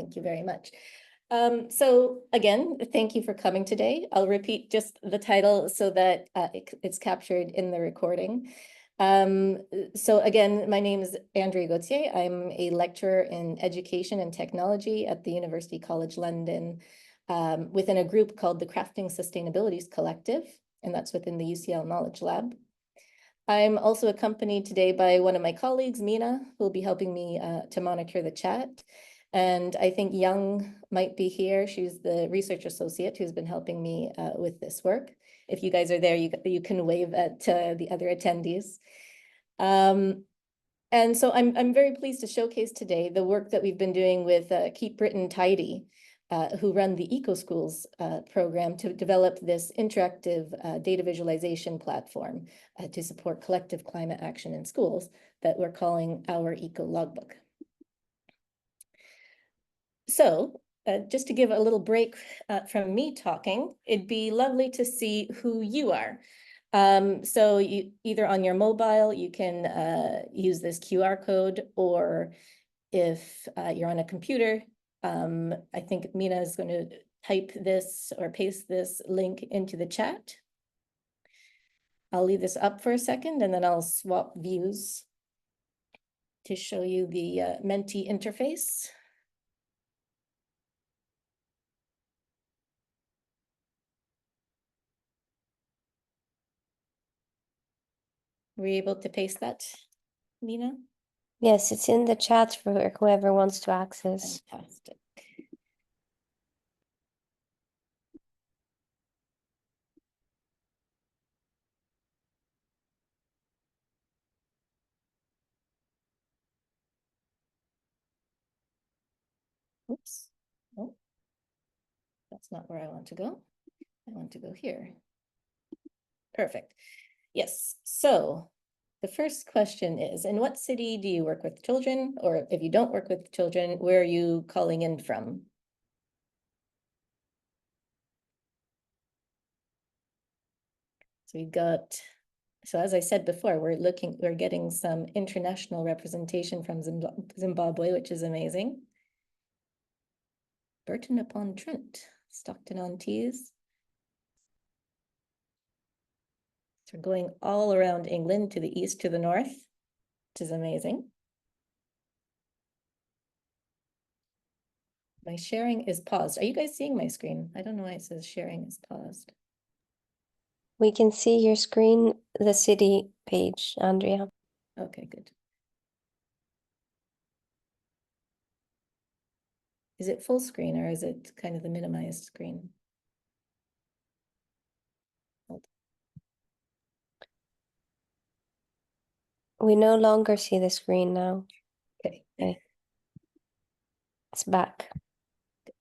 Thank you very much. So again, thank you for coming today. I'll repeat just the title so that it's captured in the recording. So again, my name is Andrea Gauthier. I'm a lecturer in education and technology at the University College London, within a group called the Crafting Sustainabilities Collective, and that's within the UCL Knowledge Lab. I'm also accompanied today by one of my colleagues, Mina, who will be helping me to monitor the chat. And I think Young might be here. She's the research associate who's been helping me with this work. If you guys are there, you can wave at the other attendees. And so I'm very pleased to showcase today the work that we've been doing with Keep Britain Tidy, who run the Eco-Schools program to develop this interactive data visualization platform to support collective climate action in schools that we're calling our Eco-Logbook. So just to give a little break from me talking, it'd be lovely to see who you are. So you either on your mobile, you can use this QR code, or if you're on a computer, I think Mina is going to type this or paste this link into the chat. I'll leave this up for a second and then I'll swap views to show you the Menti interface. Were you able to paste that, Mina? Yes, it's in the chat for whoever wants to access. Fantastic. Oops. Oh, that's not where I want to go. I want to go here. Perfect. Yes. So the first question is, in what city do you work with children? Or if you don't work with children, where are you calling in from? So we've got, so as I said before, we're getting some international representation from Zimbabwe, which is amazing. Burton-upon-Trent, Stockton-on-Tees. So we're going all around England to the east to the north, which is amazing. My sharing is paused. Are you guys seeing my screen? I don't know why it says sharing is paused. We can see your screen, the city page, Andrea. Okay, good. Is it full screen or is it kind of the minimized screen? We no longer see the screen now. Okay. Okay. It's back. Good.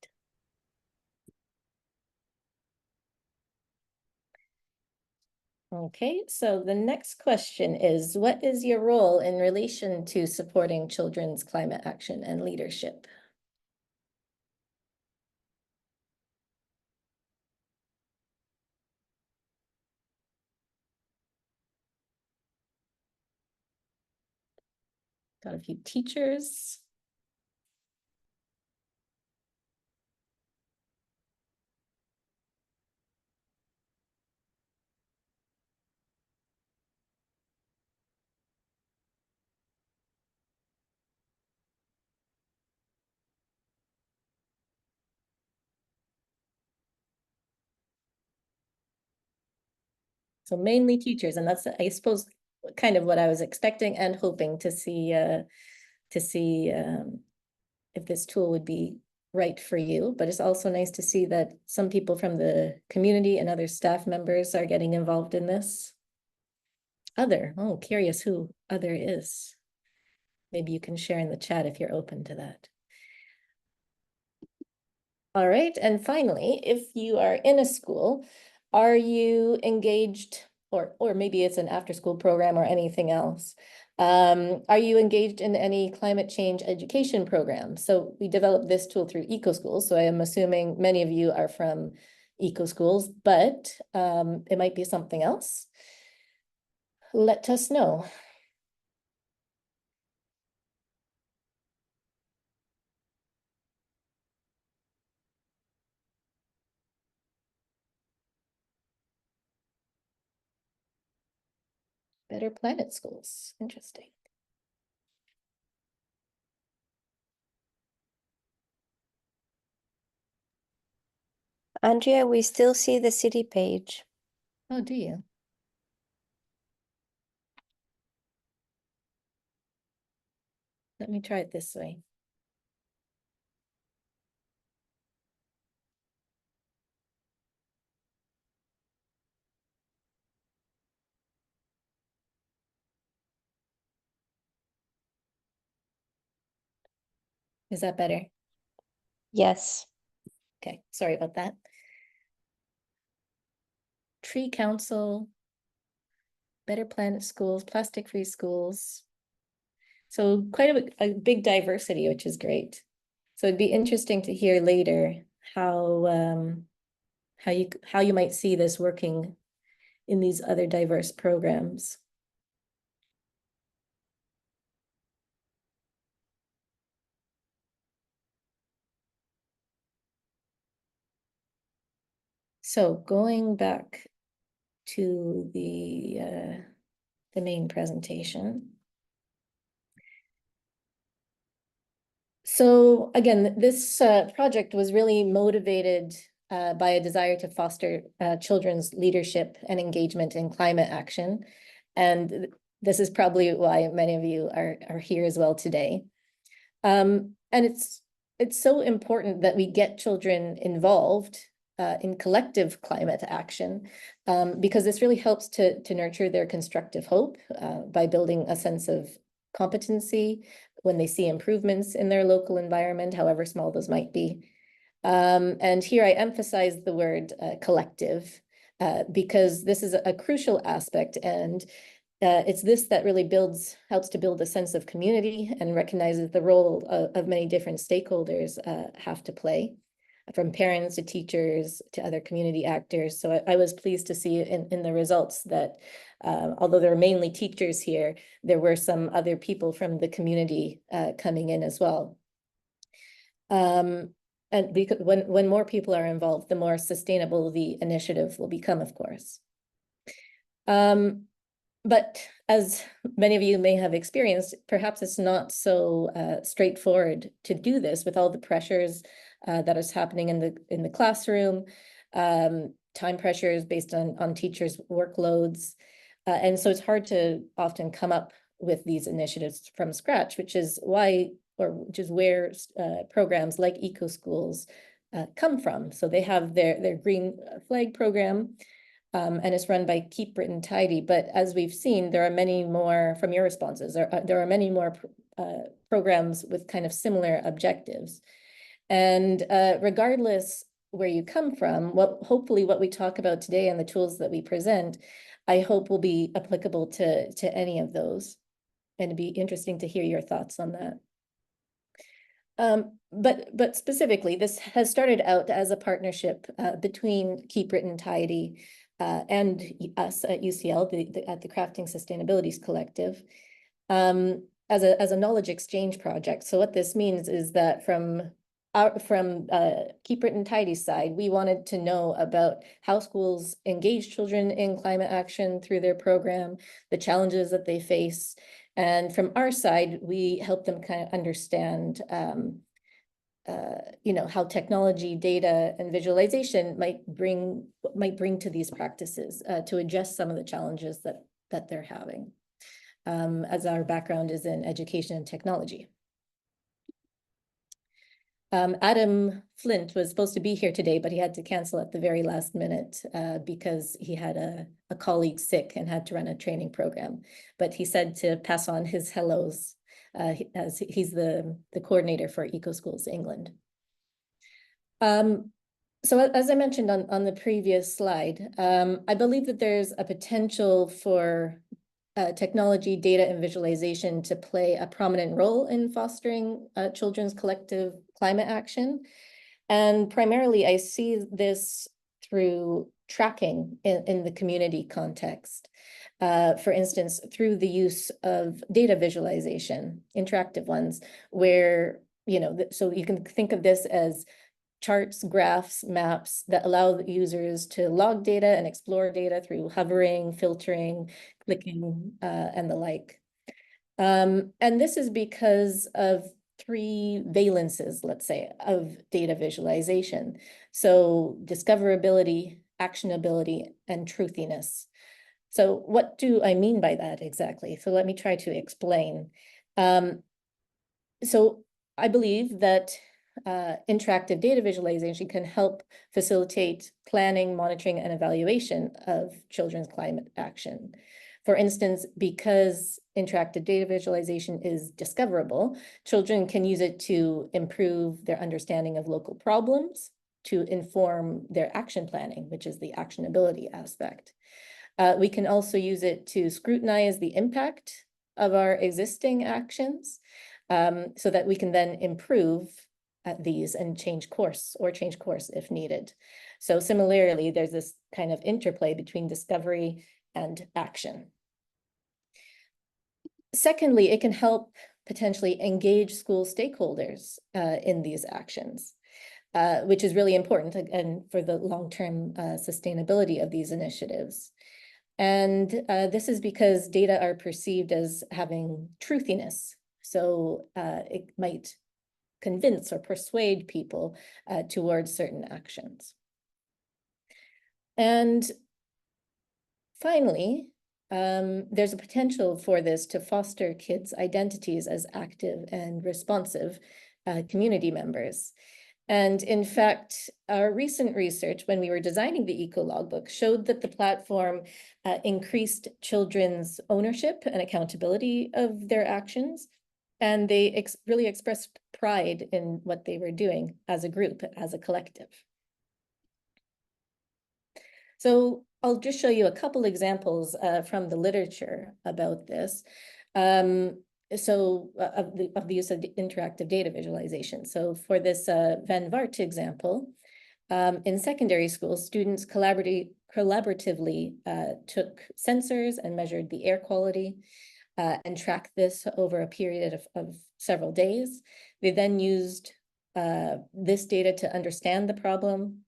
Okay, so the next question is, what is your role in relation to supporting children's climate action and leadership? Got a few teachers. So mainly teachers, and that's, I suppose, kind of what I was expecting and hoping to see if this tool would be right for you. But it's also nice to see that some people from the community and other staff members are getting involved in this. Oh, curious who other is. Maybe you can share in the chat if you're open to that. All right, and finally, if you are in a school, are you engaged, or maybe it's an after-school program or anything else? Are you engaged in any climate change education program? So we developed this tool through Eco-Schools, so I am assuming many of you are from Eco-Schools, but it might be something else. Let us know. Better Planet Schools, interesting. Andrea, we still see the city page. Oh, do you? Let me try it this way. Is that better? Yes. Okay, sorry about that. Tree Council, Better Planet Schools, plastic-free schools. So quite a big diversity, which is great. So it'd be interesting to hear later how you might see this working in these other diverse programs. So going back to the main presentation. So again, this project was really motivated by a desire to foster children's leadership and engagement in climate action. And this is probably why many of you are here as well today. And it's so important that we get children involved in collective climate action, because this really helps to nurture their constructive hope by building a sense of competency when they see improvements in their local environment, however small those might be. And here I emphasize the word collective, because this is a crucial aspect, and it's this that really helps to build a sense of community and recognizes the role of many different stakeholders have to play, from parents to teachers to other community actors. So I was pleased to see in the results that although there are mainly teachers here, there were some other people from the community coming in as well. And because when more people are involved, the more sustainable the initiative will become, of course. But as many of you may have experienced, perhaps it's not so straightforward to do this with all the pressures that is happening in the classroom, time pressures based on teachers' workloads. And so it's hard to often come up with these initiatives from scratch, which is where programs like Eco Schools come from. So they have their Green Flag program, and it's run by Keep Britain Tidy. But as we've seen, there are many more, from your responses, there are many more programs with kind of similar objectives. And regardless where you come from, hopefully what we talk about today and the tools that we present, I hope will be applicable to any of those. And it'd be interesting to hear your thoughts on that. But specifically, this has started out as a partnership between Keep Britain Tidy and us at UCL, at the Crafting Sustainabilities Collective, as a knowledge exchange project. So what this means is that from Keep Britain Tidy's side, we wanted to know about how schools engage children in climate action through their program, the challenges that they face. And from our side, we help them kind of understand how technology, data, and visualization might bring to these practices to address some of the challenges that they're having, as our background is in education and technology. Adam Flint was supposed to be here today, but he had to cancel at the very last minute because he had a colleague sick and had to run a training program. But he said to pass on his hellos, as he's the coordinator for Eco Schools England. So as I mentioned on the previous slide, I believe that there's a potential for technology, data, and visualization to play a prominent role in fostering children's collective climate action. And primarily, I see this through tracking in the community context. For instance, through the use of data visualization, interactive ones, where, so you can think of this as charts, graphs, maps that allow the users to log data and explore data through hovering, filtering, clicking, and the like. And this is because of three valences, let's say, of data visualization. So discoverability, actionability, and truthiness. So what do I mean by that exactly? So let me try to explain. So I believe that interactive data visualization can help facilitate planning, monitoring, and evaluation of children's climate action. For instance, because interactive data visualization is discoverable, children can use it to improve their understanding of local problems, to inform their action planning, which is the actionability aspect. We can also use it to scrutinize the impact of our existing actions, so that we can then improve these and change course if needed. So similarly, there's this kind of interplay between discovery and action. Secondly, it can help potentially engage school stakeholders in these actions, which is really important again for the long-term sustainability of these initiatives. And this is because data are perceived as having truthiness. So it might convince or persuade people towards certain actions. And finally, there's a potential for this to foster kids' identities as active and responsive community members. And in fact, our recent research when we were designing the Eco-Logbook showed that the platform increased children's ownership and accountability of their actions. And they really expressed pride in what they were doing as a group, as a collective. So I'll just show you a couple examples from the literature about this. Of the use of interactive data visualization. So for this Van Wart example, in secondary school, students collaboratively took sensors and measured the air quality and tracked this over a period of several days. They then used this data to understand the problem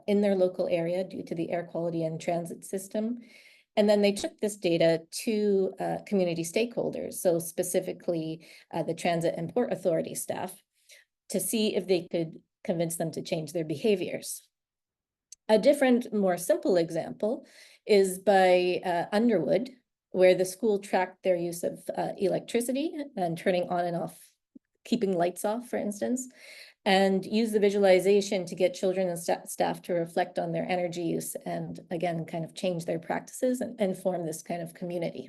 in their local area due to the air quality and transit system. And then they took this data to community stakeholders, so specifically the Transit and Port Authority staff, to see if they could convince them to change their behaviors. A different, more simple example is by Underwood, where the school tracked their use of electricity and turning on and off, keeping lights off, for instance, and use the visualization to get children and staff to reflect on their energy use and again, kind of change their practices and form this kind of community.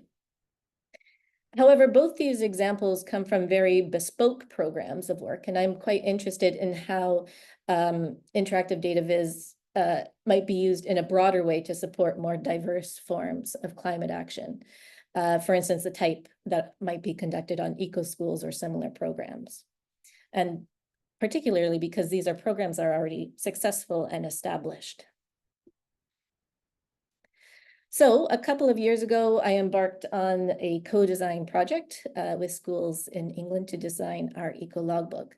However, both these examples come from very bespoke programs of work, and I'm quite interested in how interactive data viz might be used in a broader way to support more diverse forms of climate action. For instance, the type that might be conducted on eco-schools or similar programs. And particularly because these are programs that are already successful and established. So a couple of years ago, I embarked on a co-design project with schools in England to design our Eco-Logbook.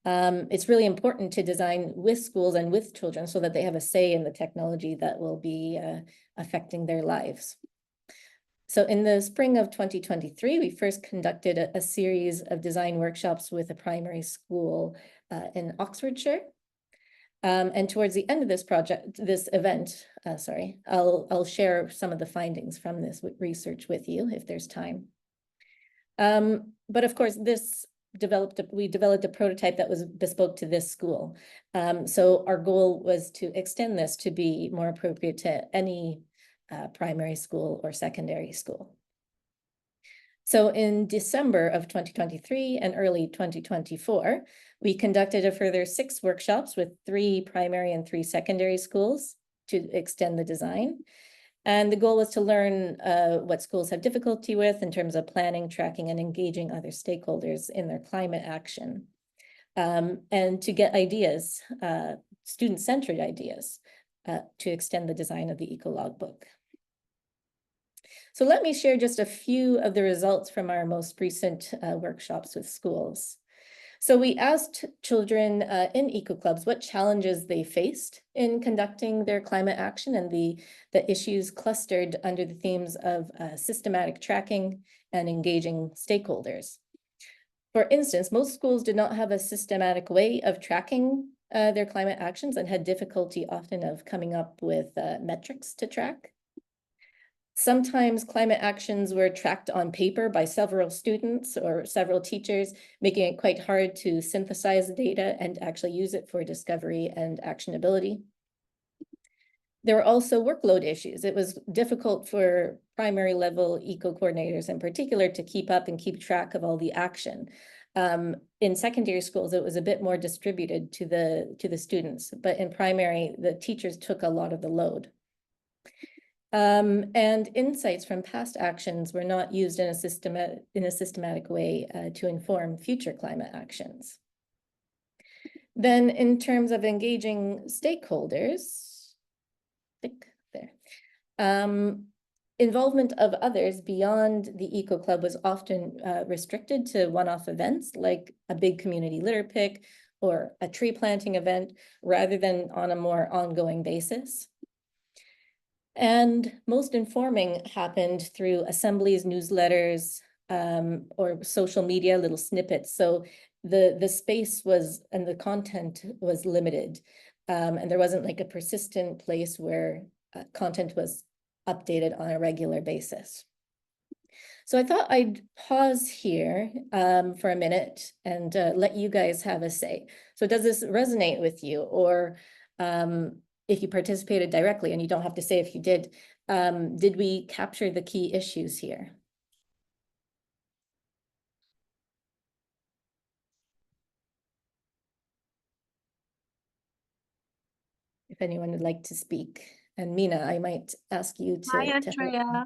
It's really important to design with schools and with children so that they have a say in the technology that will be affecting their lives. So in the spring of 2023, we first conducted a series of design workshops with a primary school in Oxfordshire. And towards the end of this event, I'll share some of the findings from this research with you if there's time. But of course, we developed a prototype that was bespoke to this school. So our goal was to extend this to be more appropriate to any primary school or secondary school. So in December of 2023 and early 2024, we conducted a further 6 workshops with 3 primary and 3 secondary schools to extend the design. And the goal was to learn what schools have difficulty with in terms of planning, tracking, and engaging other stakeholders in their climate action. And to get ideas, student-centered ideas, to extend the design of the Eco-Logbook. So let me share just a few of the results from our most recent workshops with schools. So we asked children in eco-clubs what challenges they faced in conducting their climate action, and the issues clustered under the themes of systematic tracking and engaging stakeholders. For instance, most schools did not have a systematic way of tracking their climate actions and had difficulty often of coming up with metrics to track. Sometimes climate actions were tracked on paper by several students or several teachers, making it quite hard to synthesize the data and actually use it for discovery and actionability. There were also workload issues. It was difficult for primary level eco-coordinators in particular to keep up and keep track of all the action. In secondary schools, it was a bit more distributed to the students, but in primary, the teachers took a lot of the load. And insights from past actions were not used in a systematic way to inform future climate actions. Then in terms of engaging stakeholders, I think there, involvement of others beyond the Eco Club was often restricted to one-off events like a big community litter pick or a tree planting event, rather than on a more ongoing basis. And most informing happened through assemblies, newsletters, or social media, little snippets. So the space was, and the content was limited. And there wasn't like a persistent place where content was updated on a regular basis. So I thought I'd pause here for a minute and let you guys have a say. So does this resonate with you? Or if you participated directly, and you don't have to say if you did we capture the key issues here? If anyone would like to speak. And Mina, I might ask you to. Hi, Andrea.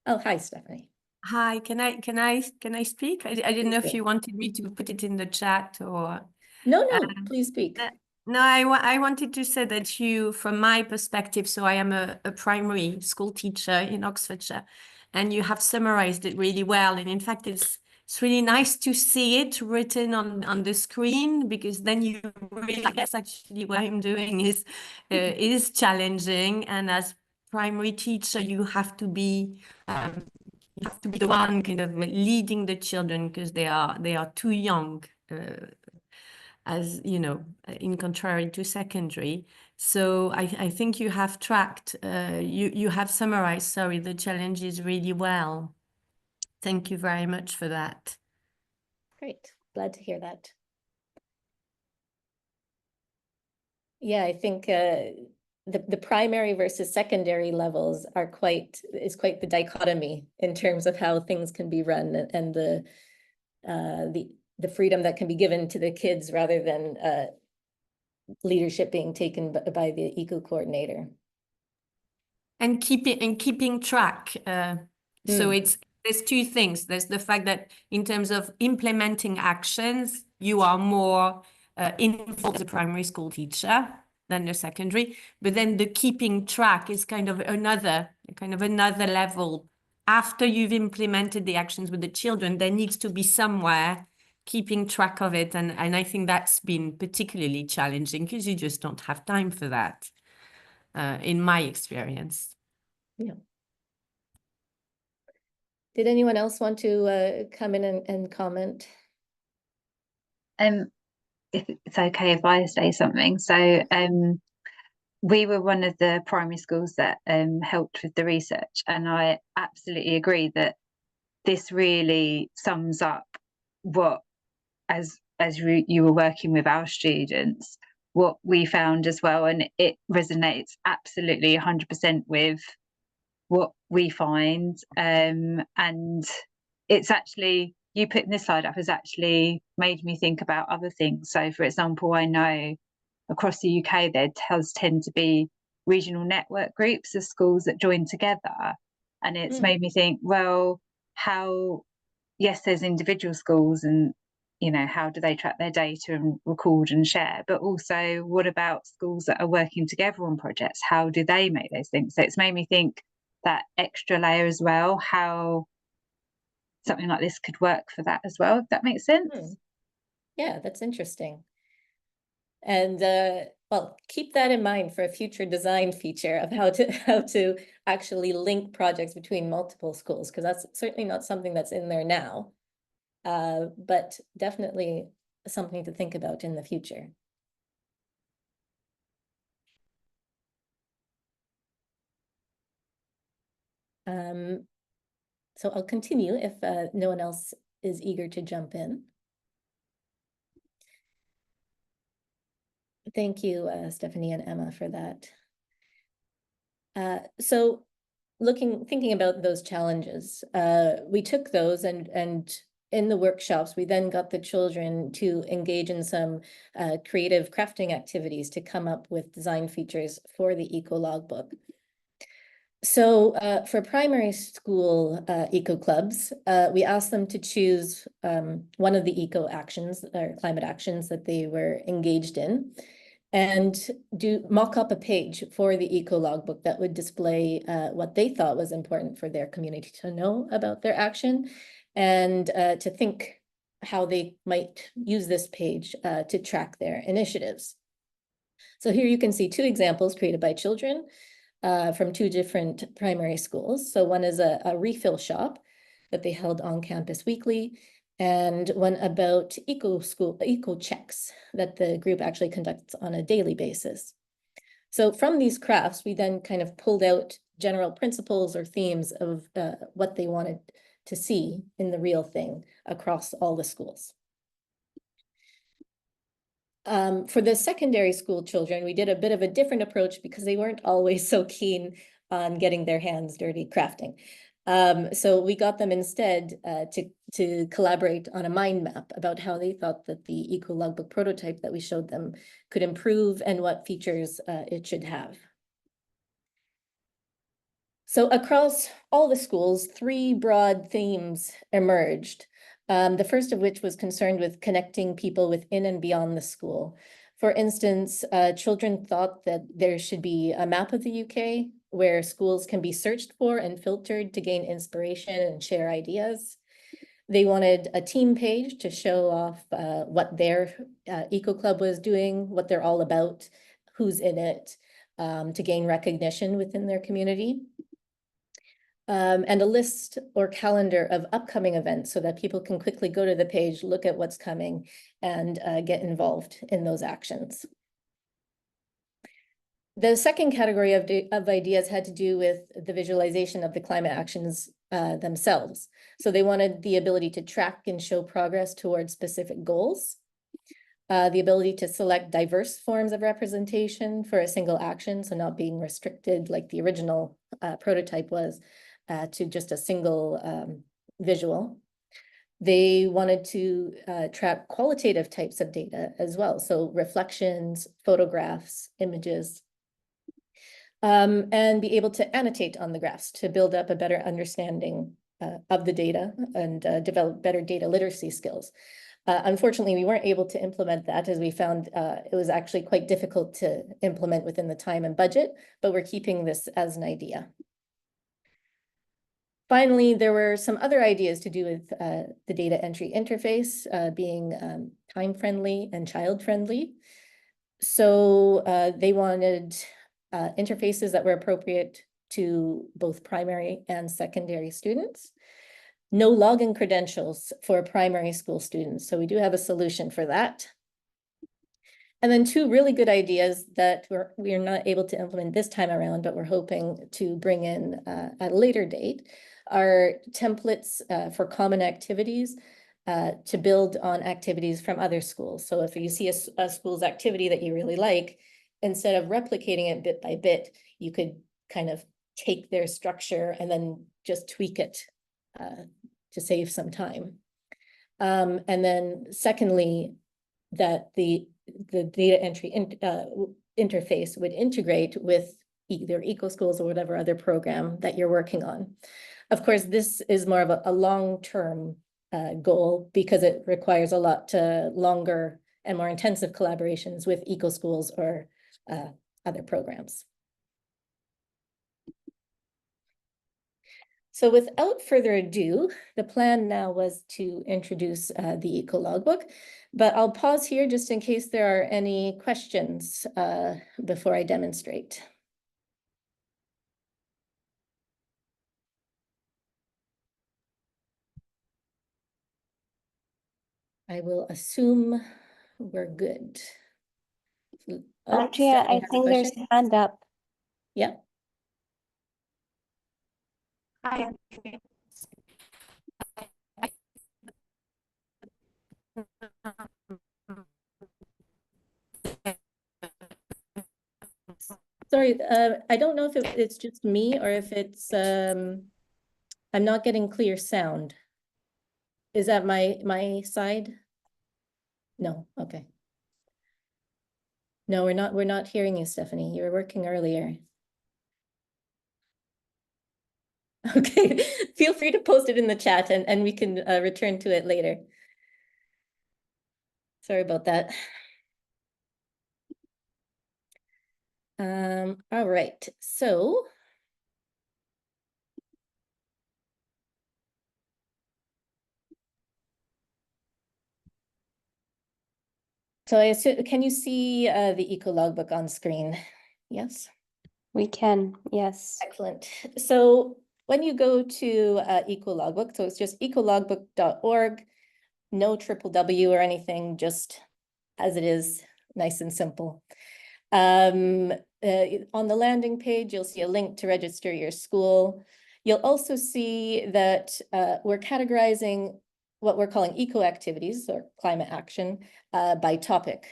Oh, hi, Stephanie. Hi, can I speak? I didn't know if you wanted me to put it in the chat or. No, please speak. No, I wanted to say that from my perspective, so I am a primary school teacher in Oxfordshire, and you have summarized it really well. And in fact, it's really nice to see it written on the screen, because then you realize actually what I'm doing is challenging. And as primary teacher, you have to be the one kind of leading the children, because they are too young, as you know, in contrary to secondary. So I think you have tracked, you have summarized, sorry, the challenges really well. Thank you very much for that. Great, glad to hear that. Yeah, I think the primary versus secondary levels is quite the dichotomy in terms of how things can be run, and the freedom that can be given to the kids rather than leadership being taken by the eco-coordinator. And keeping track. So there's two things. There's the fact that in terms of implementing actions, you are more involved as a primary school teacher than the secondary. But then the keeping track is kind of another level. After you've implemented the actions with the children, there needs to be somewhere keeping track of it. And I think that's been particularly challenging, because you just don't have time for that, in my experience. Yeah. Did anyone else want to come in and comment? If it's okay if I say something. So we were one of the primary schools that helped with the research, and I absolutely agree that this really sums up what, as you were working with our students, what we found as well, and it resonates absolutely 100% with what we find. And it's actually, you putting this slide up has actually made me think about other things. So for example, I know across the UK there does tend to be regional network groups of schools that join together, and it's made me think, well, yes, there's individual schools, and how do they track their data and record and share, but also what about schools that are working together on projects? How do they make those things? So it's made me think that extra layer as well, how something like this could work for that as well, if that makes sense. Yeah, that's interesting. And well, keep that in mind for a future design feature of how to actually link projects between multiple schools, because that's certainly not something that's in there now. But definitely something to think about in the future. So I'll continue if no one else is eager to jump in. Thank you, Stephanie and Emma, for that. So thinking about those challenges, we took those and in the workshops, we then got the children to engage in some creative crafting activities to come up with design features for the Eco-Logbook. So for primary school eco clubs, we asked them to choose one of the eco actions or climate actions that they were engaged in, and mock up a page for the Eco-Logbook that would display what they thought was important for their community to know about their action, and to think how they might use this page to track their initiatives. So here you can see two examples created by children from two different primary schools. So one is a refill shop that they held on campus weekly, and one about eco checks that the group actually conducts on a daily basis. So from these crafts, we then kind of pulled out general principles or themes of what they wanted to see in the real thing across all the schools. For the secondary school children, we did a bit of a different approach because they weren't always so keen on getting their hands dirty crafting. So we got them instead to collaborate on a mind map about how they thought that the Eco-Logbook prototype that we showed them could improve and what features it should have. So across all the schools, three broad themes emerged. The first of which was concerned with connecting people within and beyond the school. For instance, children thought that there should be a map of the UK where schools can be searched for and filtered to gain inspiration and share ideas. They wanted a team page to show off what their eco club was doing, what they're all about, who's in it, to gain recognition within their community. And a list or calendar of upcoming events so that people can quickly go to the page, look at what's coming, and get involved in those actions. The second category of ideas had to do with the visualization of the climate actions themselves. So they wanted the ability to track and show progress towards specific goals, the ability to select diverse forms of representation for a single action, so not being restricted like the original prototype was, to just a single visual. They wanted to track qualitative types of data as well, so reflections, photographs, images, and be able to annotate on the graphs to build up a better understanding of the data and develop better data literacy skills. Unfortunately, we weren't able to implement that, as we found it was actually quite difficult to implement within the time and budget, but we're keeping this as an idea. Finally, there were some other ideas to do with the data entry interface being time-friendly and child-friendly. So they wanted interfaces that were appropriate to both primary and secondary students. No login credentials for primary school students. So we do have a solution for that. And then two really good ideas that we are not able to implement this time around, but we're hoping to bring in at a later date, are templates for common activities to build on activities from other schools. So if you see a school's activity that you really like, instead of replicating it bit by bit, you could kind of take their structure and then just tweak it to save some time. And then secondly, that the data entry interface would integrate with either EcoSchools or whatever other program that you're working on. Of course, this is more of a long-term goal because it requires a lot longer and more intensive collaborations with EcoSchools or other programs. So without further ado, the plan now was to introduce the Eco-Logbook, but I'll pause here just in case there are any questions before I demonstrate. I will assume we're good. Oh, Andrea, Stephanie I has a think there's question. a hand up. Yeah. Hi. Sorry, I don't know if it's just me or if it's, I'm not getting clear sound. Is that my side? No, okay. No, we're not hearing you, Stephanie. You were working earlier. Okay, feel free to post it in the chat and we can return to it later. Sorry about that. All right, so I assume, can you see the Eco-Logbook on screen? Yes. We can, yes. Excellent. So when you go to Eco-Logbook, so it's just ecologbook.org, no triple W or anything, just as it is, nice and simple. On the landing page, you'll see a link to register your school. You'll also see that we're categorizing what we're calling eco activities or climate action by topic.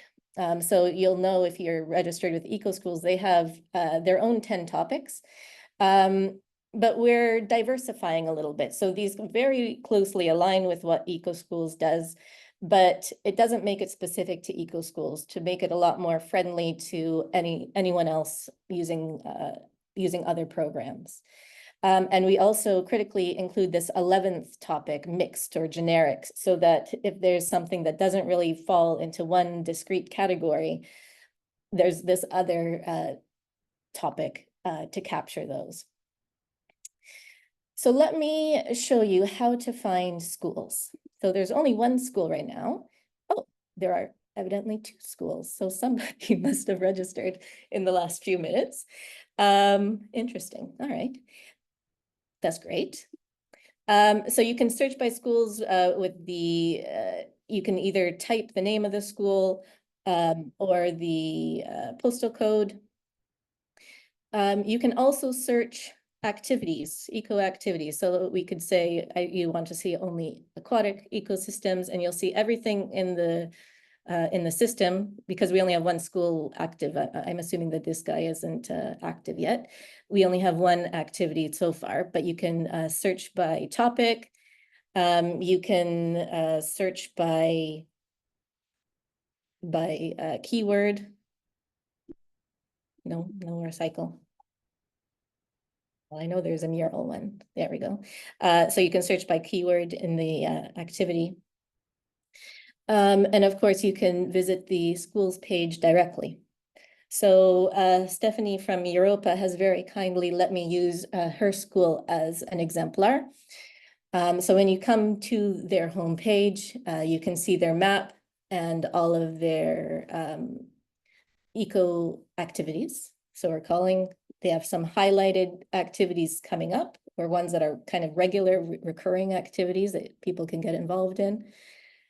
So you'll know if you're registered with Eco Schools, they have their own 10 topics. But we're diversifying a little bit. So these very closely align with what Eco Schools does, but it doesn't make it specific to Eco Schools to make it a lot more friendly to anyone else using other programs. And we also critically include this 11th topic, mixed or generic, so that if there's something that doesn't really fall into one discrete category, there's this other topic to capture those. So let me show you how to find schools. So there's only one school right now. Oh, there are evidently 2 schools. So somebody must have registered in the last few minutes. Interesting. All right. That's great. So you can search by schools with the, you can either type the name of the school or the postal code. You can also search activities, eco activities. So we could say you want to see only aquatic ecosystems, and you'll see everything in the system because we only have one school active. I'm assuming that this guy isn't active yet. We only have one activity so far, but you can search by topic. You can search by keyword. No recycle. Well, I know there's a mural one. There we go. So you can search by keyword in the activity. And of course, you can visit the schools page directly. So Stephanie from Europa has very kindly let me use her school as an exemplar. So when you come to their homepage, you can see their map and all of their eco activities. So they have some highlighted activities coming up, or ones that are kind of regular recurring activities that people can get involved in.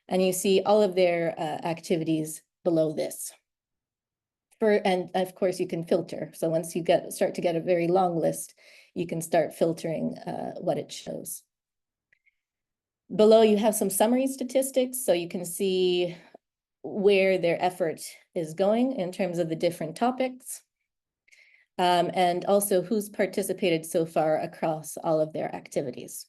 And you see all of their activities below this. And of course you can filter. So once you start to get a very long list, you can start filtering what it shows. Below you have some summary statistics, so you can see where their effort is going in terms of the different topics. And also who's participated so far across all of their activities.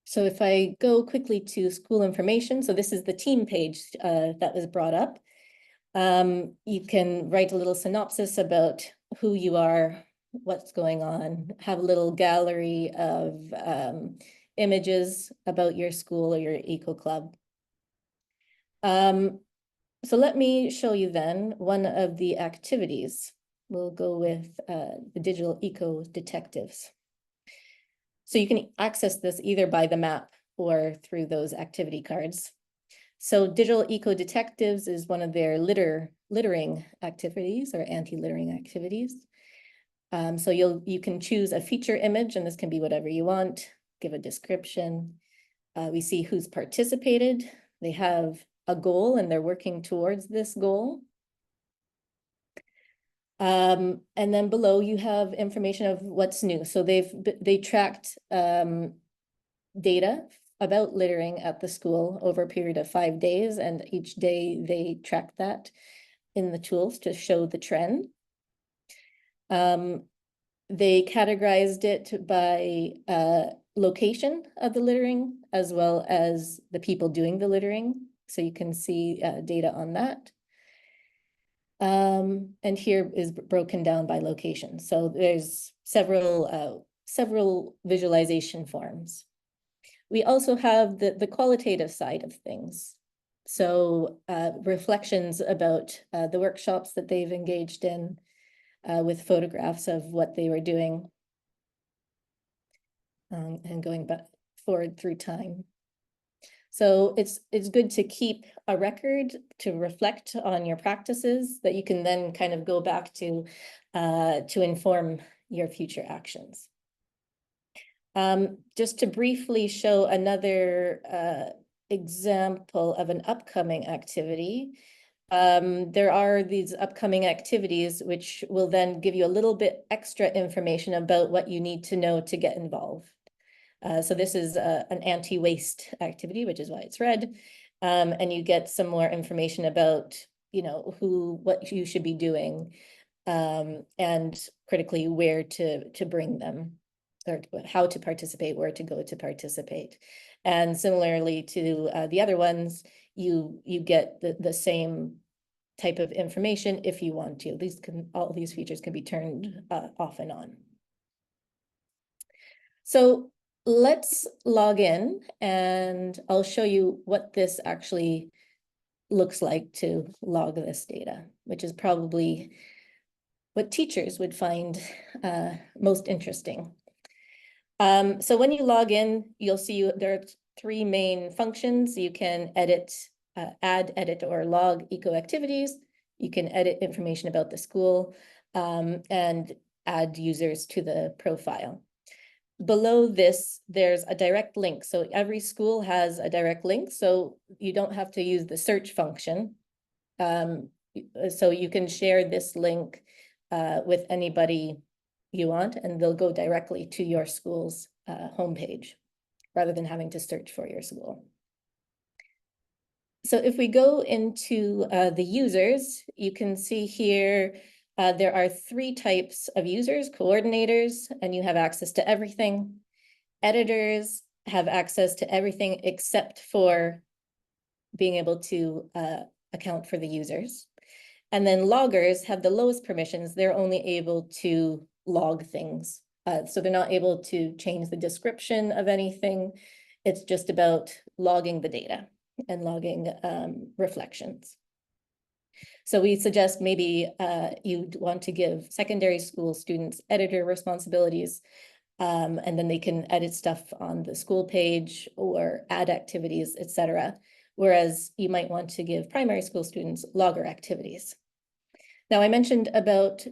So if I go quickly to school information, so this is the team page that was brought up. You can write a little synopsis about who you are, what's going on, have a little gallery of images about your school or your eco club. So let me show you then one of the activities. We'll go with the digital eco detectives. So you can access this either by the map or through those activity cards. So digital eco detectives is one of their littering activities or anti-littering activities. So you can choose a feature image, and this can be whatever you want, give a description. We see who's participated. They have a goal and they're working towards this goal. And then below you have information of what's new. So they tracked data about littering at the school over a period of 5 days, and each day they track that in the tools to show the trend. They categorized it by location of the littering as well as the people doing the littering. So you can see data on that. And here is broken down by location. So there's several visualization forms. We also have the qualitative side of things. So reflections about the workshops that they've engaged in with photographs of what they were doing and going back forward through time. So it's good to keep a record to reflect on your practices that you can then kind of go back to inform your future actions. Just to briefly show another example of an upcoming activity. There are these upcoming activities which will then give you a little bit extra information about what you need to know to get involved. So this is an anti-waste activity, which is why it's red. And you get some more information about, what you should be doing, and critically where to bring them, or how to participate, where to go to participate. And similarly to the other ones, you get the same type of information if you want to. All these features can be turned off and on. So let's log in and I'll show you what this actually looks like to log this data, which is probably what teachers would find most interesting. So when you log in, you'll see there are 3 main functions. You can edit, add, edit, or log eco activities. You can edit information about the school and add users to the profile. Below this, there's a direct link. So every school has a direct link, so you don't have to use the search function. So you can share this link with anybody you want, and they'll go directly to your school's homepage rather than having to search for your school. So if we go into the users, you can see here there are 3 types of users: coordinators, and you have access to everything. Editors have access to everything except for being able to account for the users. And then loggers have the lowest permissions. They're only able to log things. So they're not able to change the description of anything. It's just about logging the data and logging reflections. So we suggest maybe you'd want to give secondary school students editor responsibilities, and then they can edit stuff on the school page or add activities, etc. Whereas you might want to give primary school students logger activities. Now I mentioned about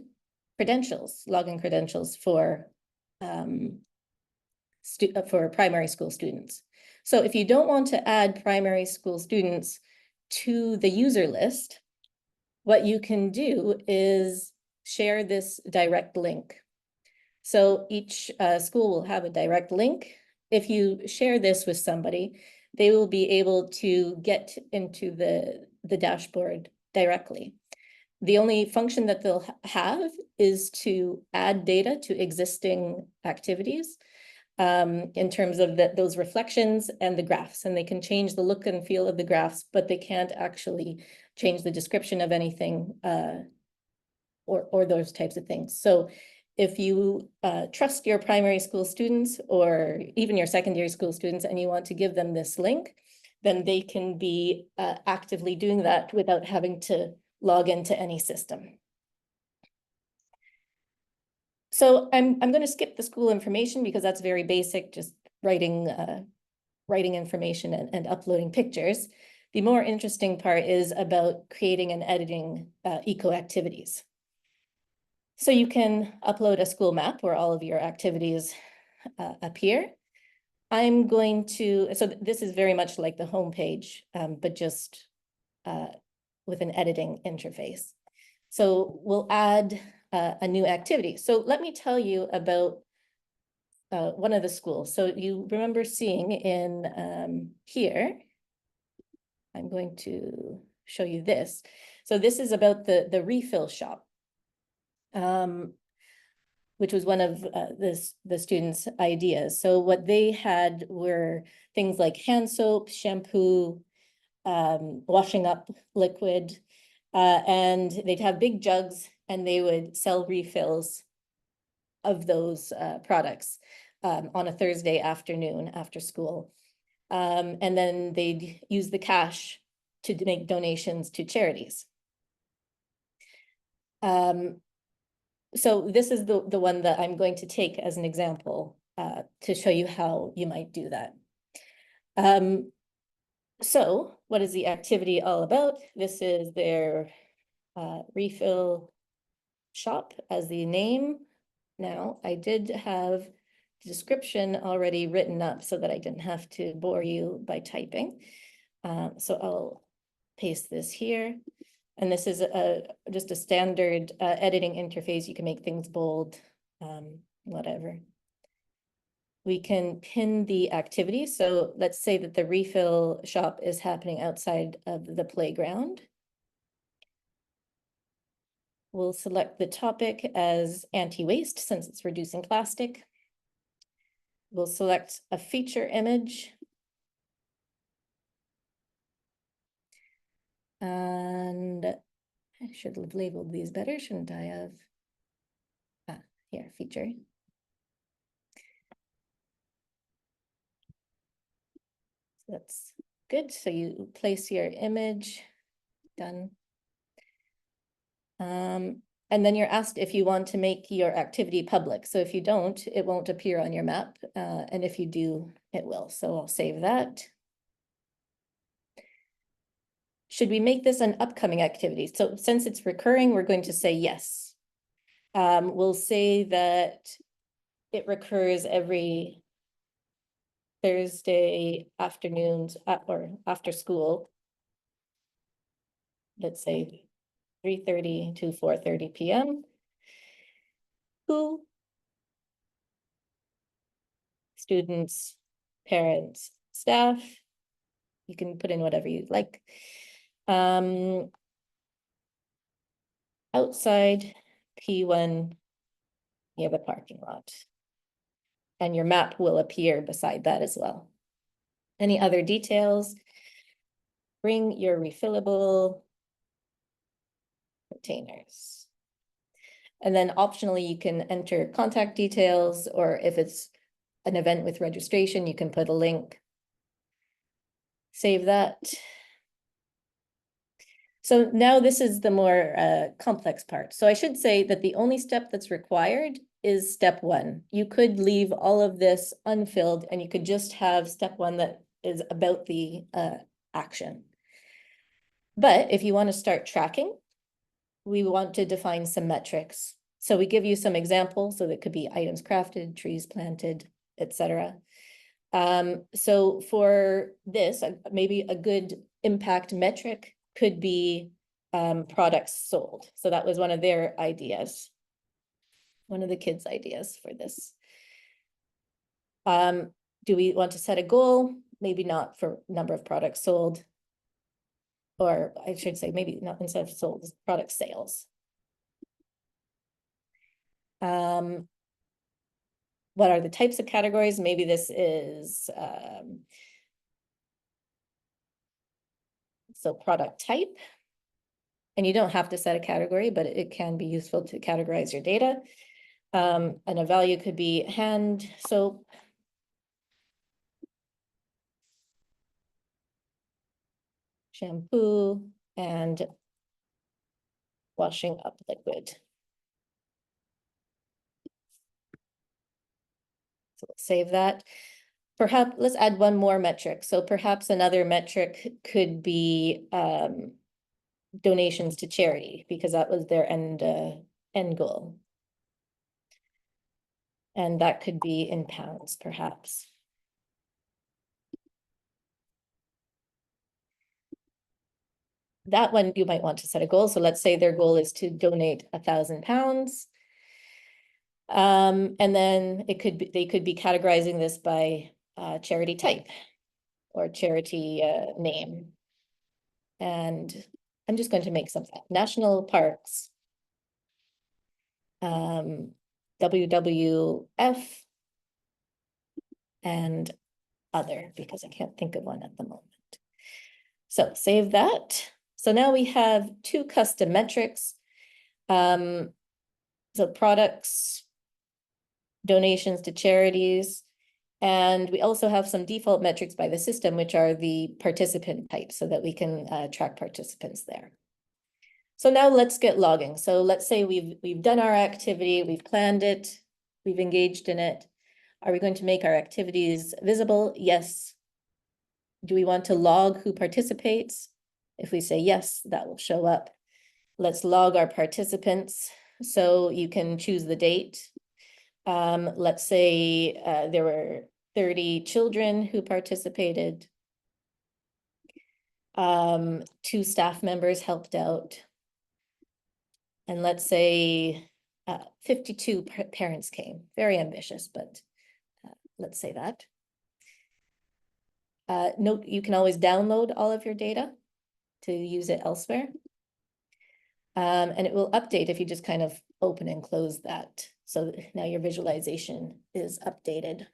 credentials, login credentials for primary school students. So if you don't want to add primary school students to the user list, what you can do is share this direct link. So each school will have a direct link. If you share this with somebody, they will be able to get into the dashboard directly. The only function that they'll have is to add data to existing activities in terms of those reflections and the graphs, and they can change the look and feel of the graphs, but they can't actually change the description of anything or those types of things. So if you trust your primary school students or even your secondary school students and you want to give them this link, then they can be actively doing that without having to log into any system. So I'm going to skip the school information because that's very basic, just writing information and uploading pictures. The more interesting part is about creating and editing eco activities. So you can upload a school map where all of your activities appear. I'm going to, so this is very much like the homepage, but just with an editing interface. So we'll add a new activity. So let me tell you about one of the schools. So you remember seeing in here, I'm going to show you this. So this is about the refill shop, which was one of the students' ideas. So what they had were things like hand soap, shampoo, washing up liquid, and they'd have big jugs and they would sell refills of those products on a Thursday afternoon after school. And then they'd use the cash to make donations to charities. So this is the one that I'm going to take as an example to show you how you might do that. So what is the activity all about? This is their refill shop as the name. Now, I did have the description already written up so that I didn't have to bore you by typing. So I'll paste this here. And this is just a standard editing interface. You can make things bold, whatever. We can pin the activity. So let's say that the refill shop is happening outside of the playground. We'll select the topic as anti-waste since it's reducing plastic. We'll select a feature image. And I should have labeled these better, shouldn't I have? Here, feature. That's good. So you place your image, done. And then you're asked if you want to make your activity public. So if you don't, it won't appear on your map. And if you do, it will. So I'll save that. Should we make this an upcoming activity? So since it's recurring, we're going to say yes. We'll say that it recurs every Thursday afternoons or after school. Let's say 3:30 to 4:30 p.m. Who? Students, parents, staff. You can put in whatever you'd like. Outside P1 near the parking lot. And your map will appear beside that as well. Any other details? Bring your refillable containers. And then optionally, you can enter contact details, or if it's an event with registration, you can put a link. Save that. So now this is the more complex part. So I should say that the only step that's required is step 1. You could leave all of this unfilled and you could just have step 1 that is about the action. But if you want to start tracking, we want to define some metrics. So we give you some examples. So that could be items crafted, trees planted, etc. So for this, maybe a good impact metric could be products sold. So that was one of their ideas, one of the kids' ideas for this. Do we want to set a goal? Maybe not for number of products sold. Or I should say maybe not instead of sold, product sales. What are the types of categories? Maybe this is so product type. And you don't have to set a category, but it can be useful to categorize your data. And a value could be hand soap, shampoo, and washing up liquid. So we'll save that. Perhaps let's add one more metric. So perhaps another metric could be donations to charity, because that was their end goal. And that could be in pounds, perhaps. That one you might want to set a goal. So let's say their goal is to donate £1,000. And then it could be, they could be categorizing this by charity type or charity name. And I'm just going to make some national parks, WWF, and other, because I can't think of one at the moment. So save that. So now we have two custom metrics. So products, donations to charities, and we also have some default metrics by the system, which are the participant types, so that we can track participants there. So now let's get logging. So let's say we've done our activity, we've planned it, we've engaged in it. Are we going to make our activities visible? Yes. Do we want to log who participates? If we say yes, that will show up. Let's log our participants. So you can choose the date. Let's say there were 30 children who participated. 2 staff members helped out. And let's say 52 parents came. Very ambitious, but let's say that. Note, you can always download all of your data to use it elsewhere. And it will update if you just kind of open and close that. So now your visualization is updated.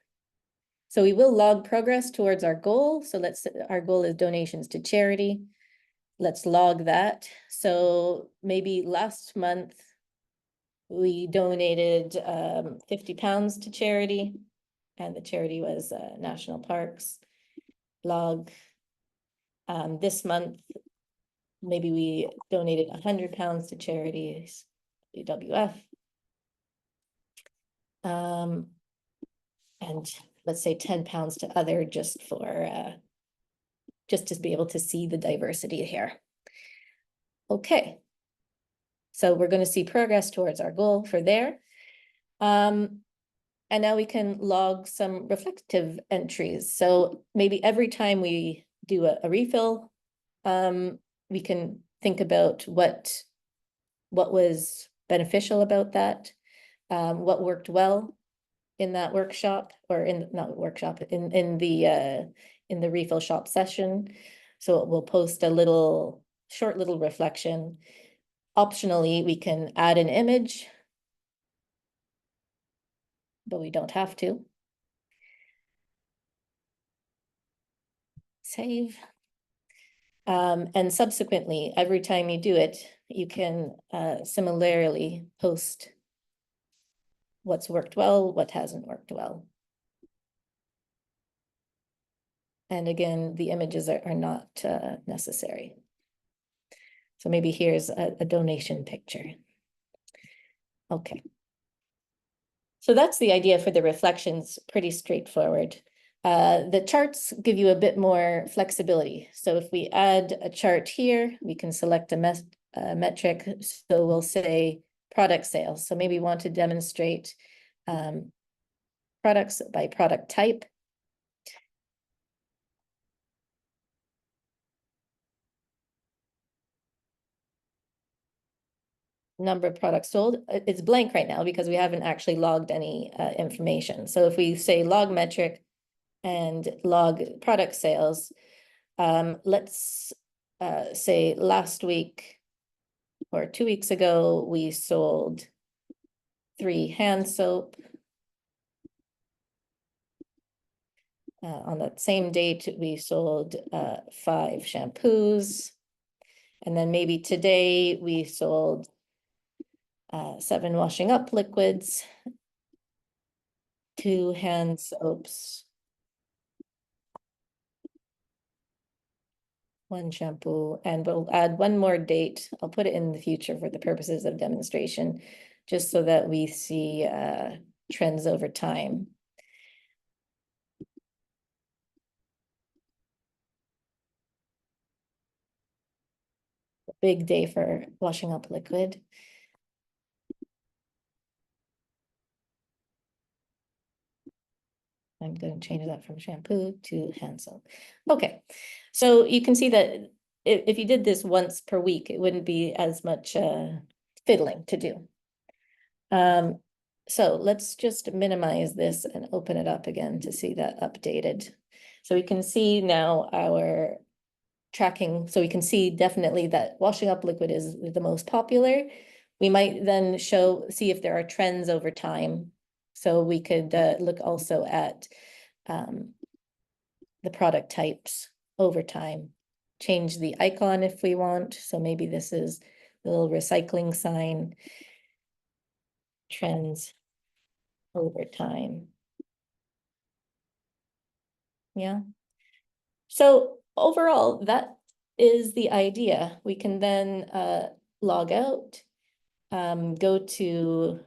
So we will log progress towards our goal. So our goal is donations to charity. Let's log that. So maybe last month we donated £50 to charity, and the charity was National Parks. Log. This month, maybe we donated £100 to charities, WWF. And let's say £10 to other, just for just to be able to see the diversity here. Okay. So we're going to see progress towards our goal for there. And now we can log some reflective entries. So maybe every time we do a refill, we can think about what was beneficial about that, what worked well in that workshop, or not workshop, in the refill shop session. So we'll post a short little reflection. Optionally, we can add an image, but we don't have to. Save. And subsequently, every time you do it, you can similarly post what's worked well, what hasn't worked well. And again, the images are not necessary. So maybe here's a donation picture. Okay. So that's the idea for the reflections, pretty straightforward. The charts give you a bit more flexibility. So if we add a chart here, we can select a metric. So we'll say product sales. So maybe we want to demonstrate products by product type. Number of products sold. It's blank right now because we haven't actually logged any information. So if we say log metric and log product sales, let's say last week or 2 weeks ago, we sold 3 hand soap. On that same date, we sold 5 shampoos. And then maybe today we sold 7 washing up liquids, 2 hand soaps, 1 shampoo, and we'll add one more date. I'll put it in the future for the purposes of demonstration, just so that we see trends over time. big day for washing up liquid. I'm going to change that from shampoo to hand soap. Okay, so you can see that if you did this once per week, it wouldn't be as much fiddling to do. So let's just minimize this and open it up again to see that updated. So we can see now our tracking, so we can see definitely that washing up liquid is the most popular. We might then see if there are trends over time. So we could look also at the product types over time. Change the icon if we want. So maybe this is the little recycling sign. Trends over time. Yeah. So overall, that is the idea. We can then log out, go to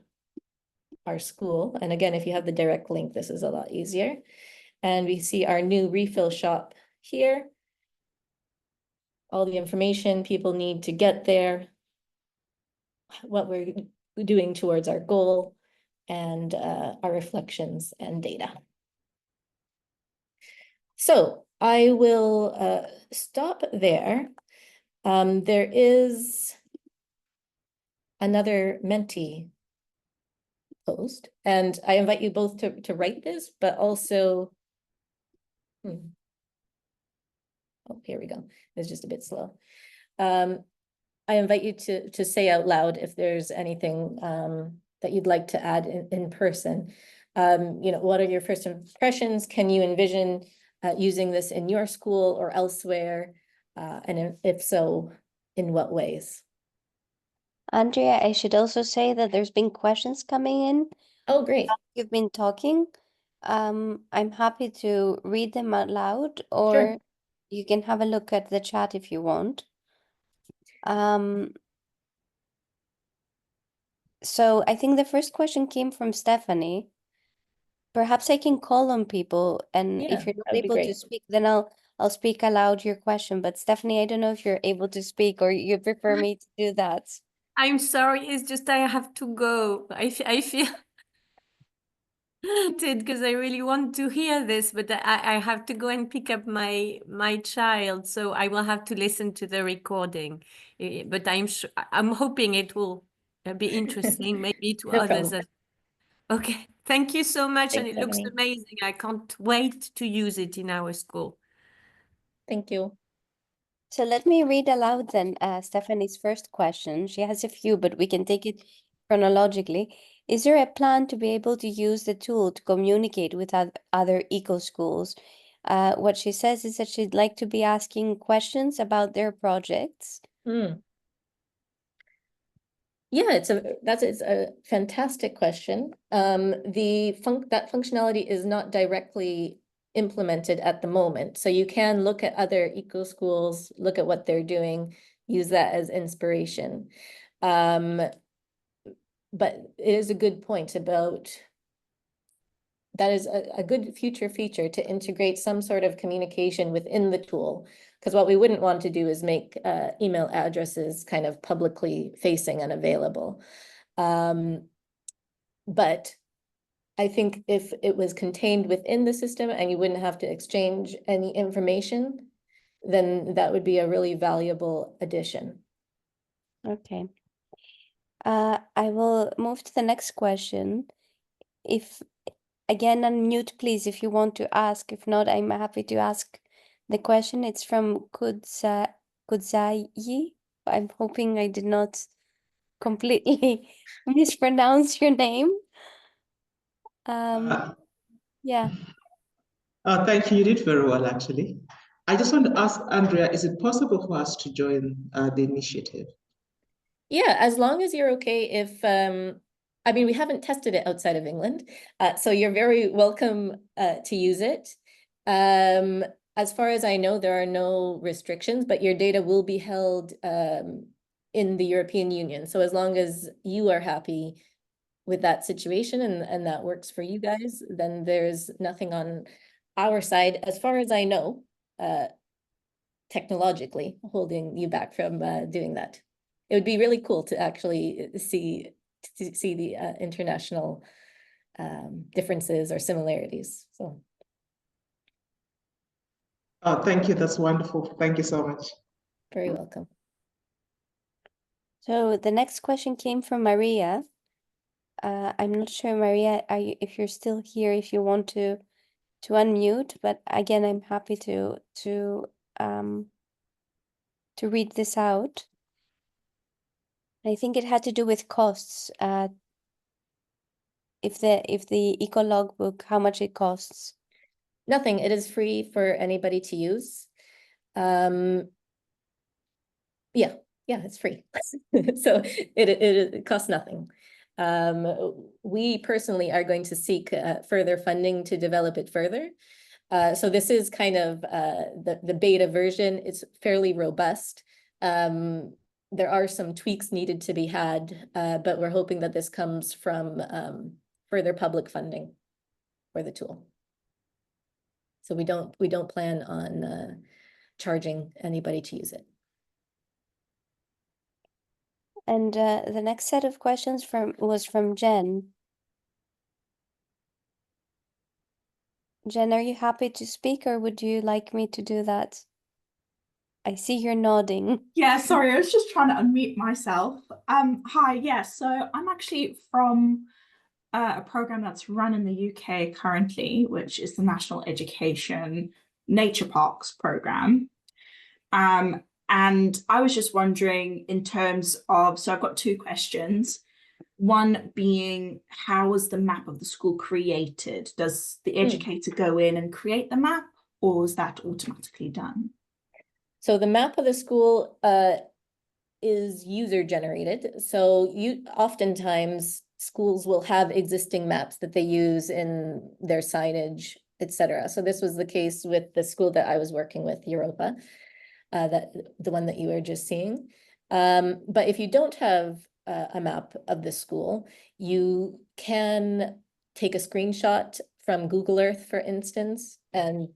our school. And again, if you have the direct link, this is a lot easier. And we see our new refill shop here. All the information people need to get there, what we're doing towards our goal, and our reflections and data. So I will stop there. There is another Menti post, and I invite you both to write this, but also, oh, here we go. It's just a bit slow. I invite you to say out loud if there's anything that you'd like to add in person. What are your first impressions? Can you envision using this in your school or elsewhere? And if so, in what ways? Andrea, I should also say that there's been questions coming in. Oh, great. You've been talking. I'm happy to read them out loud, or Sure. you can have a look at the chat if you want. So I think the first question came from Stephanie. Perhaps I can call on people, and Yeah, if you're that not would be able to great. speak, then I'll speak aloud your question. But Stephanie, I don't know if you're able to speak or you prefer me to do that. I'm sorry, it's just I have to go. I feel because I really want to hear this, but I have to go and pick up my child, so I will have to listen to the recording. But I'm hoping it will be interesting, maybe to No others. problem. Okay, thank you so much, and Thanks, it looks Stephanie. amazing. I can't wait to use it in our school. Thank you. So let me read aloud then Stephanie's first question. She has a few, but we can take it chronologically. Is there a plan to be able to use the tool to communicate with other eco schools? What she says is that she'd like to be asking questions about their projects. Yeah, it's a fantastic question. That functionality is not directly implemented at the moment. So you can look at other eco schools, look at what they're doing, use that as inspiration. But it is a good point about that is a good future feature to integrate some sort of communication within the tool. Because what we wouldn't want to do is make email addresses kind of publicly facing and available. But I think if it was contained within the system and you wouldn't have to exchange any information, then that would be a really valuable addition. Okay. I will move to the next question. If again, unmute please if you want to ask. If not, I'm happy to ask the question. It's from Kudzayi. I'm hoping I did not completely mispronounce your name. Yeah. Thank you. You did very well, actually. I just want to ask Andrea, is it possible for us to join the initiative? Yeah, as long as you're okay if, I mean, we haven't tested it outside of England, so you're very welcome to use it. As far as I know, there are no restrictions, but your data will be held in the European Union. So as long as you are happy with that situation and that works for you guys, then there's nothing on our side, as far as I know, technologically holding you back from doing that. It would be really cool to actually see the international differences or similarities. So. Oh, thank you. That's wonderful. Thank you so much. Very welcome. So the next question came from Maria. I'm not sure, Maria, if you're still here, if you want to unmute, but again, I'm happy to read this out. I think it had to do with costs. If the Eco-Logbook, how much it costs? Nothing. It is free for anybody to use. Yeah, it's free. So it costs nothing. We personally are going to seek further funding to develop it further. So this is kind of the beta version. It's fairly robust. There are some tweaks needed to be had, but we're hoping that this comes from further public funding for the tool. So we don't plan on charging anybody to use it. And the next set of questions was from Jen. Jen, are you happy to speak, or would you like me to do that? I see you're nodding. Yeah, sorry, I was just trying to unmute myself. Hi, yes, so I'm actually from a program that's run in the UK currently, which is the National Education Nature Parks program. And I was just wondering in terms of, so I've got two questions. One being, how was the map of the school created? Does the educator go in and create the map, or is that automatically done? So the map of the school is user generated. So oftentimes schools will have existing maps that they use in their signage, etc. So this was the case with the school that I was working with, Europa, the one that you were just seeing. But if you don't have a map of the school, you can take a screenshot from Google Earth, for instance, and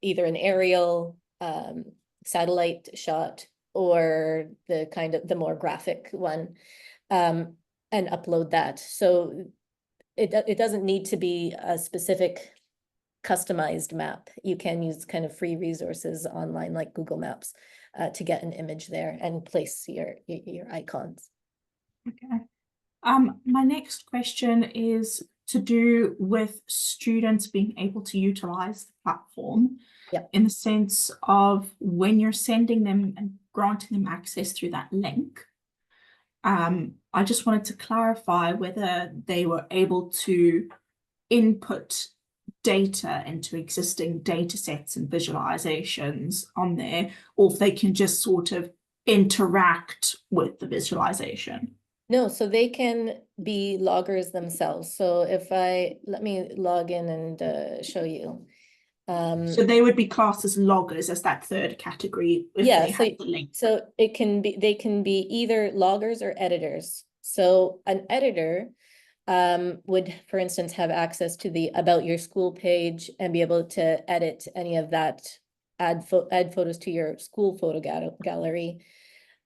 either an aerial satellite shot or the more graphic one, and upload that. So it doesn't need to be a specific customized map. You can use kind of free resources online like Google Maps to get an image there and place your icons. Okay. My next question is to do with students being able to utilize the platform. Yep. In the sense of when you're sending them and granting them access through that link. I just wanted to clarify whether they were able to input data into existing data sets and visualizations on there, or if they can just sort of interact with the visualization. No, so they can be loggers themselves. So let me log in and show you. So they would be classed as loggers as that third category if Yeah, they have the link. So they can be either loggers or editors. So an editor would, for instance, have access to the About Your School page and be able to edit any of that, add photos to your school photo gallery.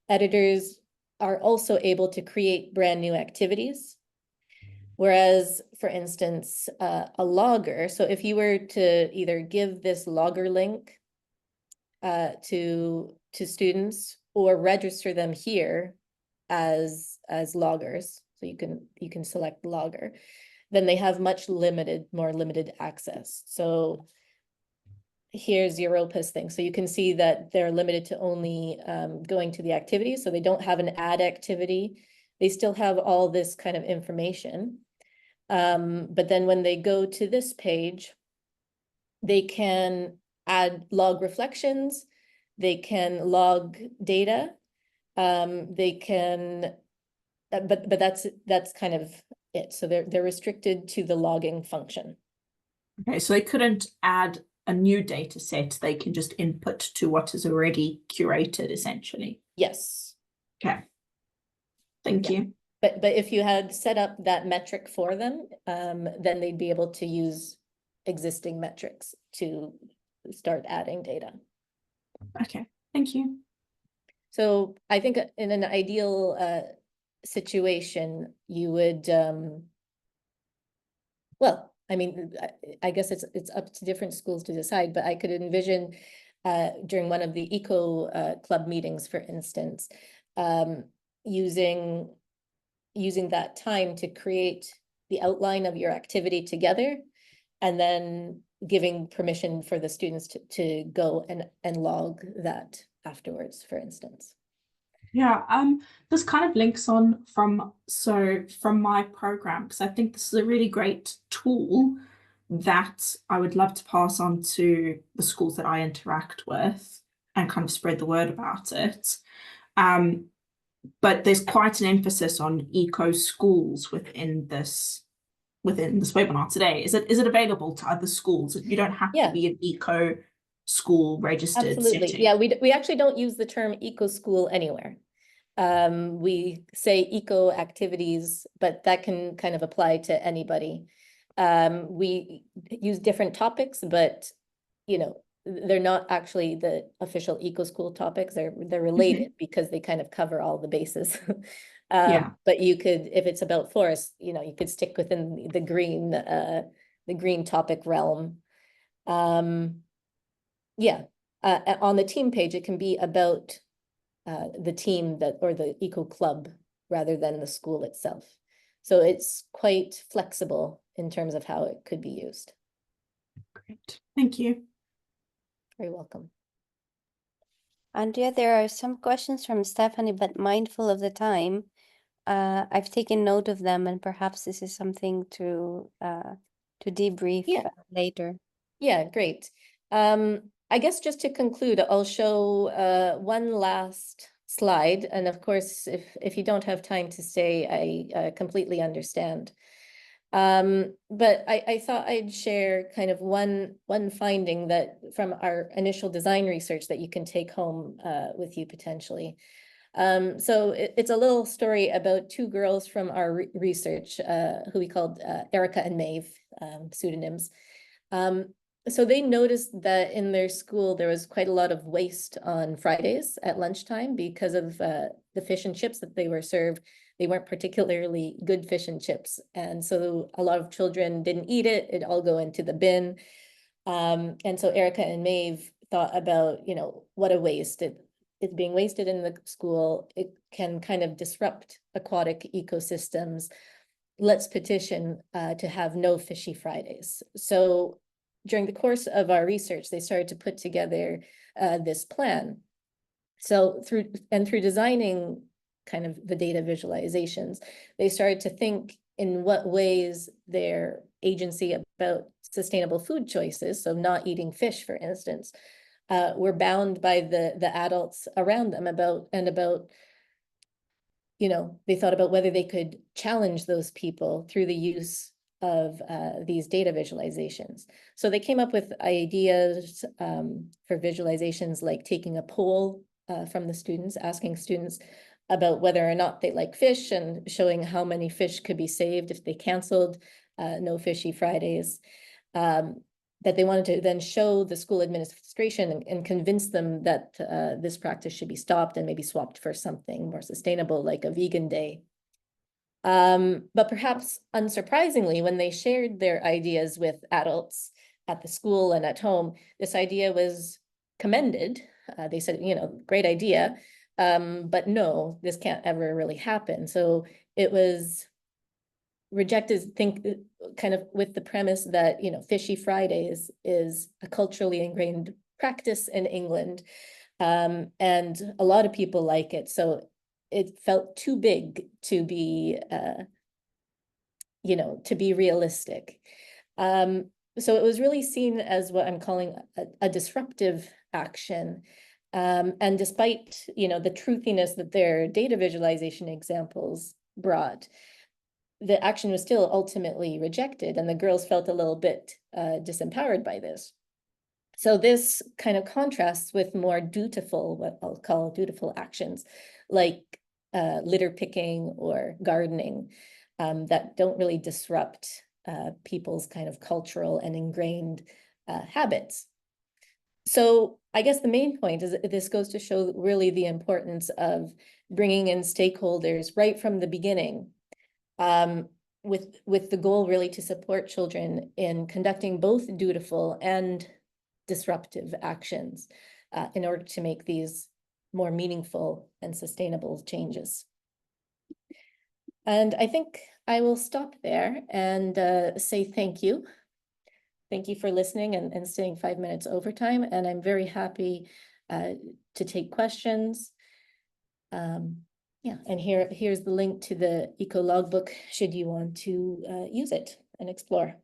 Editors are also able to create brand new activities. Whereas, for instance, a logger, so if you were to either give this logger link to students or register them here as loggers, so you can select logger, then they have more limited access. So here's Europa's thing. So you can see that they're limited to only going to the activity. So they don't have an ad activity. They still have all this kind of information. But then when they go to this page, they can log reflections, they can log data, they can, but that's kind of it. So they're restricted to the logging function. Okay, so they couldn't add a new data set, they can just input to what is already curated, essentially. Yes. Okay. Thank you. But if you had set up that metric for them, then they'd be able to use existing metrics to start adding data. Okay, Thank you. So I think in an ideal situation, you would, well, I mean, I guess it's up to different schools to decide, but I could envision during one of the eco club meetings, for instance, using that time to create the outline of your activity together, and then giving permission for the students to go and log that afterwards, for instance. Yeah, this kind of links on from my program, because I think this is a really great tool that I would love to pass on to the schools that I interact with and kind of spread the word about it. But there's quite an emphasis on eco schools within this webinar today. Is it available to other schools? You don't have to be an eco school registered Absolutely. setting. Yeah, we actually don't use the term eco school anywhere. We say eco activities, but that can kind of apply to anybody. We use different topics, but you know, they're not actually the official eco school topics. They're related because they kind of cover all the bases. But you could, if it's about forests, you know, you could stick within the green topic realm. Yeah, on the team page, it can be about the team or the eco club rather than the school itself. So it's quite flexible in terms of how it could be used. Great, thank you. Very welcome. Andrea, there are some questions from Stephanie, but mindful of the time, I've taken note of them, and perhaps this is something to debrief later. Yeah, great. I guess just to conclude, I'll show one last slide, and of course, if you don't have time to stay, I completely understand. But I thought I'd share kind of one finding that from our initial design research that you can take home with you potentially. So it's a little story about two girls from our research who we called Erica and Maeve, pseudonyms. So they noticed that in their school, there was quite a lot of waste on Fridays at lunchtime because of the fish and chips that they were served. They weren't particularly good fish and chips. And so a lot of children didn't eat it. It'd all go into the bin. And so Erica and Maeve thought about, you know, what a waste. It's being wasted in the school. It can kind of disrupt aquatic ecosystems. Let's petition to have no fishy Fridays. So during the course of our research, they started to put together this plan. So through designing kind of the data visualizations, they started to think in what ways their agency about sustainable food choices, so not eating fish, for instance, were bound by the adults around them about, you know, they thought about whether they could challenge those people through the use of these data visualizations. So they came up with ideas for visualizations like taking a poll from the students, asking students about whether or not they like fish and showing how many fish could be saved if they canceled No Fishy Fridays. That they wanted to then show the school administration and convince them that this practice should be stopped and maybe swapped for something more sustainable, like a vegan day. But perhaps unsurprisingly, when they shared their ideas with adults at the school and at home, this idea was commended. They said, you know, great idea, but no, this can't ever really happen. So it was rejected, kind of with the premise that, you know, Fishy Fridays is a culturally ingrained practice in England, and a lot of people like it. So it felt too big to be, you know, to be realistic. So it was really seen as what I'm calling a disruptive action. And despite, you know, the truthiness that their data visualization examples brought, the action was still ultimately rejected, and the girls felt a little bit disempowered by this. So this kind of contrasts with more dutiful, what I'll call dutiful actions, like litter picking or gardening, that don't really disrupt people's kind of cultural and ingrained habits. So I guess the main point is that this goes to show really the importance of bringing in stakeholders right from the beginning, with the goal really to support children in conducting both dutiful and disruptive actions in order to make these more meaningful and sustainable changes. And I think I will stop there and say thank you. Thank you for listening and staying 5 minutes overtime. And I'm very happy to take questions. Yeah, and here's the link to the Eco-Logbook should you want to use it and explore.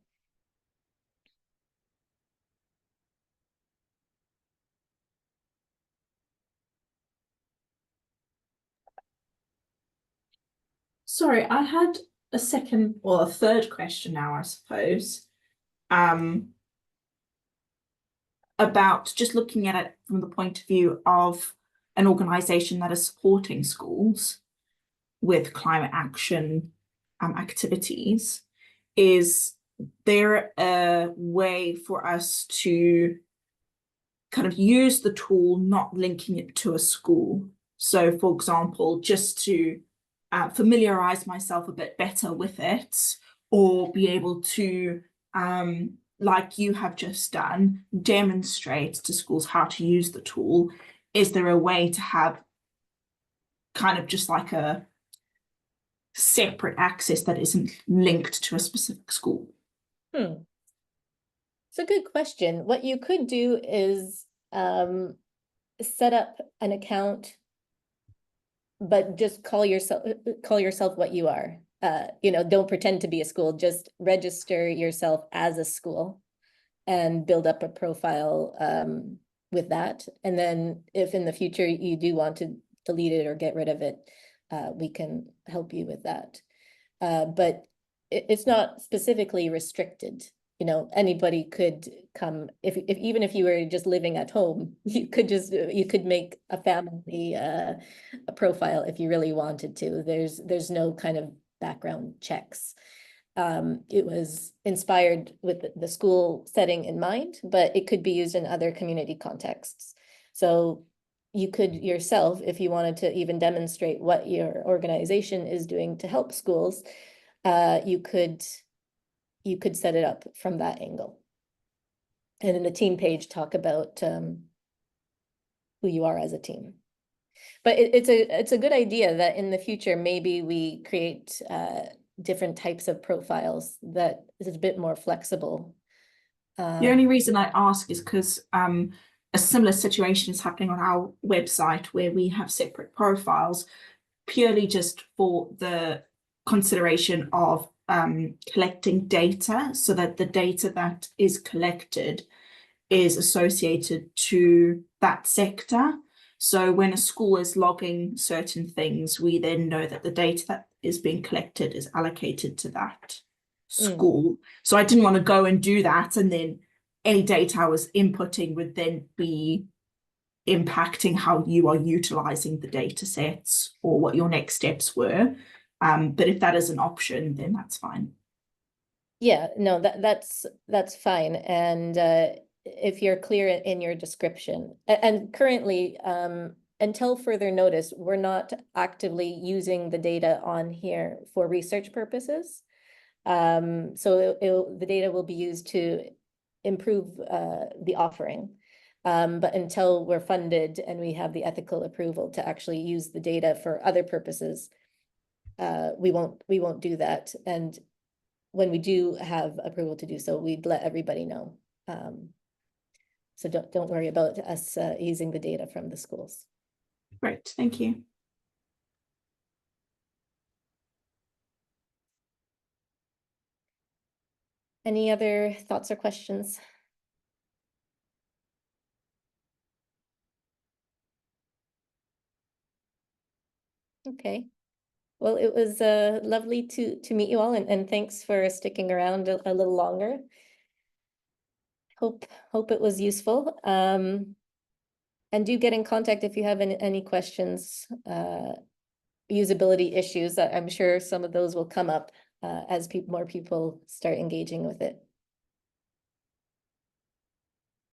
Sorry, I had a second or a third question now, I suppose. About just looking at it from the point of view of an organization that is supporting schools with climate action activities. Is there a way for us to kind of use the tool, not linking it to a school? So, for example, just to familiarize myself a bit better with it, or be able to, like you have just done, demonstrate to schools how to use the tool. Is there a way to have kind of just like a separate access that isn't linked to a specific school? It's a good question. What you could do is set up an account, but just call yourself what you are. You know, don't pretend to be a school, just register yourself as a school and build up a profile with that. And then if in the future you do want to delete it or get rid of it, we can help you with that. But it's not specifically restricted. You know, anybody could come if even if you were just living at home, you could make a family a profile if you really wanted to. There's no kind of background checks. It was inspired with the school setting in mind, but it could be used in other community contexts. So you could yourself, if you wanted to even demonstrate what your organization is doing to help schools, you could set it up from that angle. And in the team page, talk about who you are as a team. But it's a good idea that in the future, maybe we create different types of profiles that is a bit more flexible. The only reason I ask is because a similar situation is happening on our website where we have separate profiles purely just for the consideration of collecting data, so that the data that is collected is associated to that sector. So when a school is logging certain things, we then know that the data that is being collected is allocated to that school. So I didn't want to go and do that, and then any data I was inputting would then be impacting how you are utilizing the data sets or what your next steps were. But if that is an option, then that's fine. Yeah, no, that's fine. And if you're clear in your description, and currently, until further notice, we're not actively using the data on here for research purposes. So the data will be used to improve the offering. But until we're funded and we have the ethical approval to actually use the data for other purposes, we won't do that. And when we do have approval to do so, we'd let everybody know. So don't worry about us using the data from the schools. Great, thank you. Any other thoughts or questions? Okay. Well, it was lovely to meet you all, and thanks for sticking around a little longer. Hope it was useful. And do get in contact if you have any questions, usability issues. I'm sure some of those will come up as more people start engaging with it.